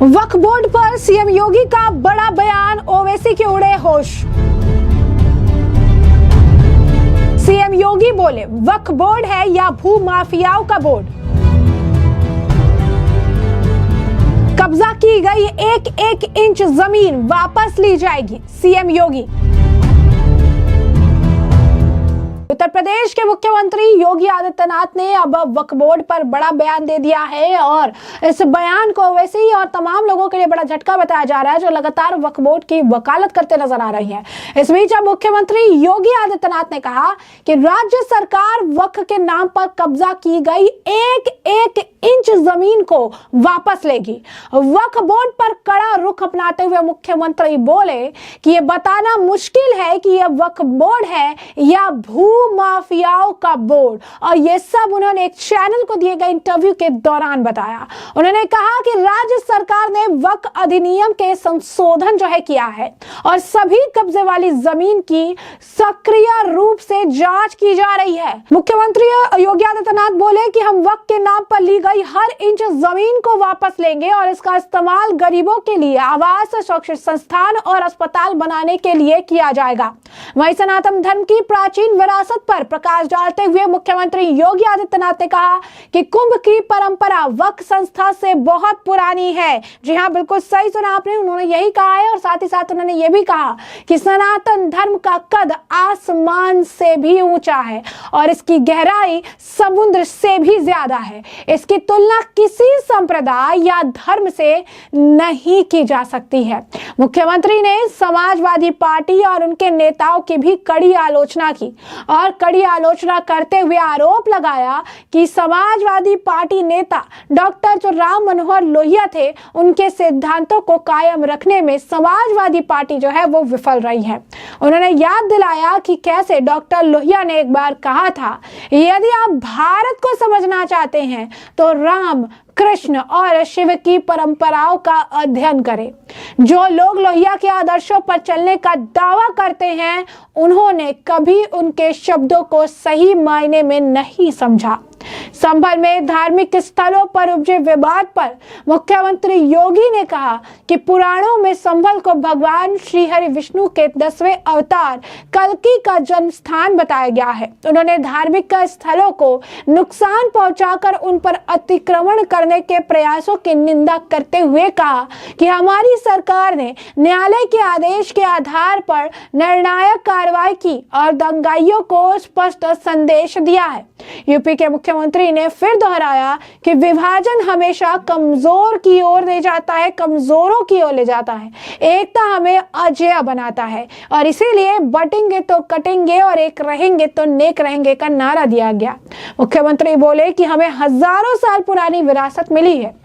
वक्फ board पर CM योगी का बड़ा बयान, ओवैसी के उड़े होश। सीएम योगी बोले, वक्फ बोर्ड है या भू माफियाओं का बोर्ड। कब्जा की गई एक एक इंच जमीन वापस ली जाएगी, सीएम योगी। उत्तर प्रदेश के मुख्यमंत्री योगी आदित्यनाथ ने अब वक्फ बोर्ड पर बड़ा बयान दे दिया है और इस बयान को वैसे ही और तमाम लोगों के लिए बड़ा झटका बताया जा रहा है जो लगातार वक्फ बोर्ड की वकालत करते नजर आ रही है। इस बीच अब मुख्यमंत्री योगी आदित्यनाथ ने कहा कि राज्य सरकार वक्फ के नाम पर कब्जा की गई एक एक इंच जमीन को वापस लेगी। वक्फ बोर्ड पर कड़ा रुख अपनाते हुए मुख्यमंत्री बोले कि यह बताना मुश्किल है कि यह वक्फ बोर्ड है या भू माफियाओं का बोर्ड, और ये सब उन्होंने एक चैनल को दिए गए इंटरव्यू के दौरान बताया। उन्होंने कहा कि राज्य सरकार ने वक्फ अधिनियम के संशोधन जो है किया है और सभी कब्जे वाली जमीन की सक्रिय रूप से जांच की जा रही है। मुख्यमंत्री योगी आदित्यनाथ बोले कि हम वक्फ के नाम पर ली गई हर इंच जमीन को वापस लेंगे और इसका इस्तेमाल गरीबों के लिए आवास, शैक्षिक संस्थान और अस्पताल बनाने के लिए किया जाएगा। वहीं सनातन धर्म की प्राचीन विरासत पर प्रकाश डालते हुए मुख्यमंत्री योगी आदित्यनाथ ने कहा कि कुंभ की परंपरा वक्फ संस्था से बहुत पुरानी है। जी हां, बिल्कुल सही सुना आपने, उन्होंने यही कहा है और साथ ही साथ उन्होंने ये भी कहा कि सनातन धर्म का कद आसमान से भी ऊंचा है और इसकी गहराई समुद्र से भी ज्यादा है। इसकी तुलना किसी संप्रदाय या धर्म से नहीं की जा सकती है। मुख्यमंत्री ने समाजवादी पार्टी और उनके नेताओं की भी कड़ी आलोचना की और कड़ी आलोचना करते हुए आरोप लगाया कि समाजवादी पार्टी नेता डॉक्टर जो राम मनोहर लोहिया थे, उनके सिद्धांतों को कायम रखने में समाजवादी पार्टी जो है वो विफल रही है। उन्होंने याद दिलाया कि कैसे डॉक्टर लोहिया ने एक बार कहा था, यदि आप भारत को समझना चाहते हैं तो राम, कृष्ण और शिव की परंपराओं का अध्ययन करें। जो लोग लोहिया के आदर्शों पर चलने का दावा करते हैं, उन्होंने कभी उनके शब्दों को सही मायने में नहीं समझा। संभल में धार्मिक स्थलों पर उपजे विवाद पर मुख्यमंत्री योगी ने कहा कि पुराणों में संभल को भगवान श्री हरि विष्णु के 10वें अवतार कल्कि का जन्म स्थान बताया गया है। उन्होंने धार्मिक स्थलों को नुकसान पहुंचाकर उन पर अतिक्रमण करने के प्रयासों की निंदा करते हुए कहा कि हमारी सरकार ने न्यायालय के आदेश के आधार पर निर्णायक कार्रवाई की और दंगाइयों को स्पष्ट संदेश दिया है। यूपी के मुख्यमंत्री ने फिर दोहराया कि विभाजन हमेशा कमजोर की ओर ले जाता है, कमजोरों की ओर ले जाता है। एकता हमें अजेय बनाता है और इसीलिए बटेंगे तो कटेंगे और एक रहेंगे तो नेक रहेंगे का नारा दिया गया। मुख्यमंत्री बोले कि हमें हजारों साल पुरानी विरासत मिली है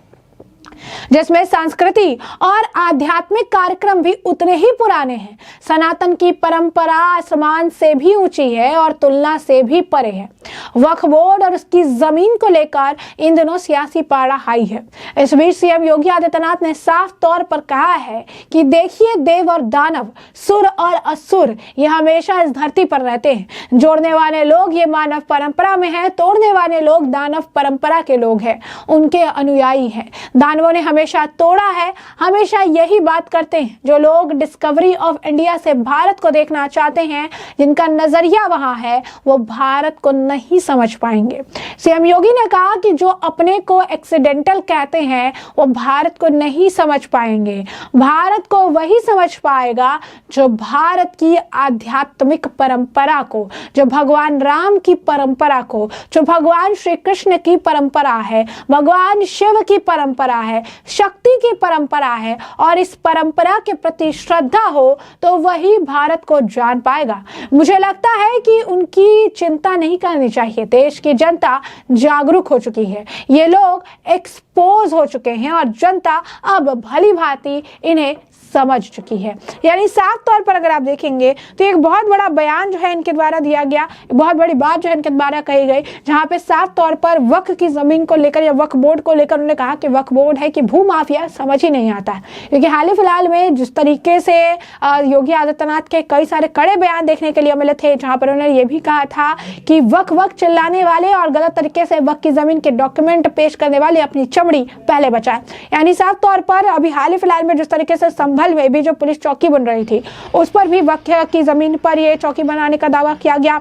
जिसमें संस्कृति और आध्यात्मिक कार्यक्रम भी उतने ही पुराने हैं। सनातन की परंपरा आसमान से भी ऊंची है और तुलना से भी परे है। वक्फ बोर्ड और उसकी जमीन को लेकर इन दिनों सियासी पारा हाई है। इस बीच सीएम योगी आदित्यनाथ ने साफ तौर पर कहा है कि देखिए, देव और दानव, सुर और असुर ये हमेशा इस धरती पर रहते हैं। जोड़ने वाले लोग ये मानव परंपरा में है, तोड़ने वाले लोग दानव परंपरा के लोग हैं, उनके अनुयायी हैं। दानवों ने हमेशा तोड़ा है, हमेशा यही बात करते हैं। जो लोग डिस्कवरी ऑफ इंडिया से भारत को देखना चाहते हैं, जिनका नजरिया वहां है, वो भारत को नहीं समझ पाएंगे। सीएम योगी ने कहा कि जो अपने को एक्सीडेंटल कहते हैं वो भारत को नहीं समझ पाएंगे। भारत को वही समझ पाएगा जो भारत की आध्यात्मिक परंपरा को, जो भगवान राम की परंपरा को, जो भगवान श्री कृष्ण की परंपरा है, भगवान शिव की परंपरा है, शक्ति की परंपरा है और इस परंपरा के प्रति श्रद्धा हो तो वही भारत को जान पाएगा। मुझे लगता है कि उनकी चिंता नहीं करनी चाहिए। देश की जनता जागरूक हो चुकी है, ये लोग एक्सपोज हो चुके हैं और जनता अब भली भांति इन्हें समझ चुकी है। यानी साफ तौर पर अगर आप देखेंगे तो एक बहुत बड़ा बयान जो है इनके द्वारा दिया गया, बहुत बड़ी बात जो है इनके द्वारा कही गई, जहां पे साफ तौर पर वक्फ की जमीन को लेकर या वक्फ बोर्ड को लेकर उन्होंने कहा कि वक्फ बोर्ड है कि भू माफिया समझ ही नहीं आता है। क्योंकि हाल ही फिलहाल में जिस तरीके से योगी आदित्यनाथ के कई सारे कड़े बयान देखने के लिए मिले थे, जहां पर उन्होंने ये भी कहा था कि वक्फ चिल्लाने वाले और गलत तरीके से वक्फ की जमीन के डॉक्यूमेंट पेश करने वाले अपनी चमड़ी पहले बचाए। यानी साफ तौर पर अभी हाल ही फिलहाल में जिस तरीके से संभल में भी जो पुलिस चौकी बन रही थी, उस पर भी वक्फ की जमीन पर ये चौकी बनाने का दावा किया गया,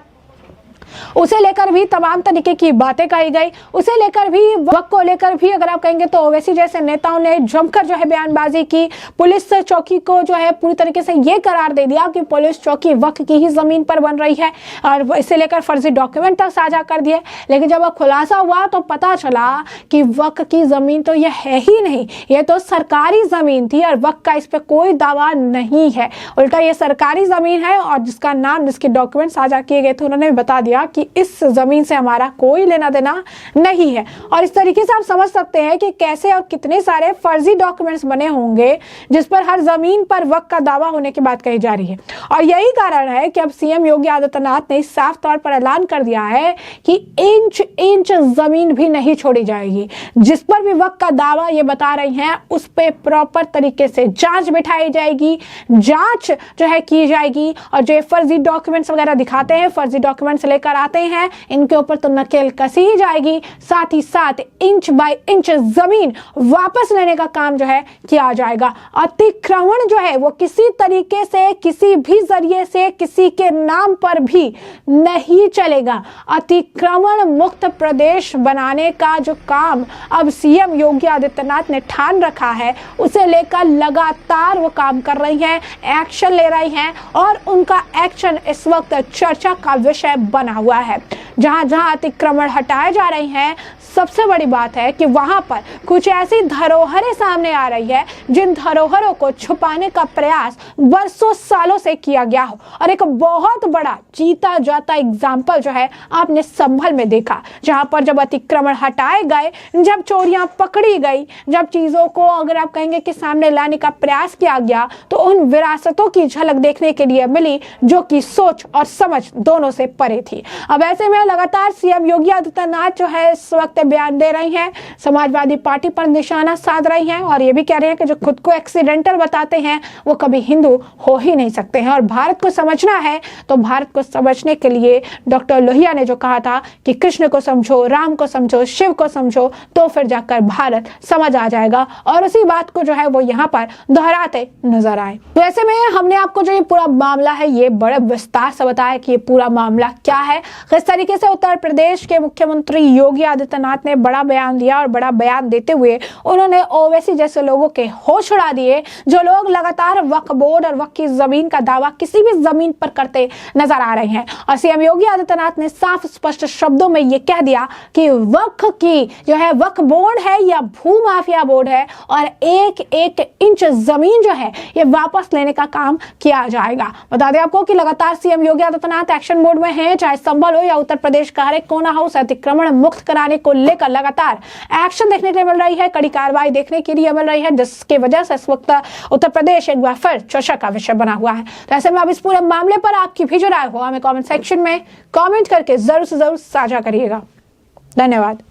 उसे लेकर भी तमाम तरीके की बातें कही गई। उसे लेकर भी वक्फ को लेकर भी अगर आप कहेंगे तो ओवैसी जैसे नेताओं ने जमकर जो है बयानबाजी की। पुलिस चौकी को जो है पूरी तरीके से ये करार दे दिया कि पुलिस चौकी वक्फ की ही जमीन पर बन रही है और इसे लेकर फर्जी डॉक्यूमेंट तक साझा कर दिए। लेकिन जब खुलासा हुआ तो पता चला कि वक्फ की जमीन तो यह है ही नहीं, यह तो सरकारी जमीन थी और वक्फ का इस पर कोई दावा नहीं है। उल्टा ये सरकारी जमीन है और जिसका नाम, जिसके डॉक्यूमेंट साझा किए गए थे, उन्होंने बता दिया कि इस जमीन से हमारा कोई लेना देना नहीं है। और इस तरीके से आप समझ सकते हैं कि कैसे और कितने सारे फर्जी डॉक्यूमेंट्स बने होंगे जिस पर हर जमीन पर वक्फ का दावा होने की बात कही जा रही है। और यही कारण है कि अब सीएम योगी आदित्यनाथ ने साफ तौर पर ऐलान कर दिया है कि इंच इंच जमीन भी नहीं छोड़ी जाएगी। जिस पर भी वक्फ का दावा ये बता रही हैं उस पर प्रॉपर तरीके से जांच बिठाई जाएगी, जांच जो है की जाएगी। और जो फर्जी डॉक्यूमेंट्स वगैरह दिखाते हैं, फर्जी डॉक्यूमेंट्स लेकर आते हैं, इनके ऊपर तो नकेल कसी ही जाएगी। साथ ही साथ इंच बाय इंच जमीन वापस लेने का काम जो है किया जाएगा। अतिक्रमण जो है वो किसी तरीके से, किसी भी जरिए से, किसी के नाम पर भी नहीं चलेगा। अतिक्रमण मुक्त प्रदेश बनाने का जो काम अब सीएम योगी आदित्यनाथ ने ठान रखा है, उसे लेकर लगातार वो काम कर रही हैं, एक्शन ले रही हैं और उनका एक्शन इस वक्त चर्चा का विषय बना हुआ है। जहां जहां अतिक्रमण हटाए जा रहे हैं, सबसे बड़ी बात है कि वहां पर कुछ ऐसी धरोहरें सामने आ रही है जिन धरोहरों को छुपाने का प्रयास बरसों सालों से किया गया हो। और एक बहुत बड़ा जीता जाता एग्जाम्पल जो है आपने संभल में देखा, जहां पर जब अतिक्रमण हटाए गए, जब चोरियां पकड़ी गई, जब चीजों को अगर आप कहेंगे कि सामने लाने का प्रयास किया गया, तो उन विरासतों की झलक देखने के लिए मिली जो कि सोच और समझ दोनों से परे थी। अब ऐसे में लगातार सीएम योगी आदित्यनाथ जो है इस वक्त बयान दे रही हैं, समाजवादी पार्टी पर निशाना साध रही हैं और ये भी कह रही हैं कि जो खुद को एक्सीडेंटल बताते हैं वो कभी हिंदू हो ही नहीं सकते हैं। और भारत को समझना है तो भारत को समझने के लिए डॉक्टर लोहिया ने जो कहा था कि कृष्ण को समझो, राम को समझो, शिव को समझो, तो फिर जाकर भारत समझ आ जाएगा। और उसी बात को जो है वो यहाँ पर दोहराते नजर आए। तो ऐसे में हमने आपको जो ये पूरा मामला है ये बड़े विस्तार से बताया कि ये पूरा मामला क्या है। किस तरीके से उत्तर प्रदेश के मुख्यमंत्री योगी आदित्यनाथ ने बड़ा बयान दिया और बड़ा बयान देते हुए उन्होंने ओवैसी जैसे लोगों के होश उड़ा दिए, जो लोग लगातार वक्फ बोर्ड और वक्फ की जमीन का दावा किसी भी जमीन पर करते नजर आ रहे हैं। और सीएम योगी आदित्यनाथ ने साफ स्पष्ट शब्दों में यह कह दिया कि वक्फ की जो है वक्फ बोर्ड है या भू माफिया बोर्ड है और एक एक इंच जमीन जो है ये वापस लेने का काम किया जाएगा। बता दें आपको कि लगातार CM Yogi Adityanath action mode में है, चाहे संभल हो या उत्तर प्रदेश का हर एक कोना हो, अतिक्रमण मुक्त कराने को लेकर लगातार एक्शन देखने के लिए मिल रही है, कड़ी कार्रवाई देखने के लिए मिल रही है, जिसके वजह से इस वक्त उत्तर प्रदेश एक बार फिर चर्चा का विषय बना हुआ है। तो ऐसे में अब इस पूरे मामले पर आपकी भी जो राय हो हमें कमेंट सेक्शन में कमेंट करके जरूर से जरूर साझा करिएगा। धन्यवाद।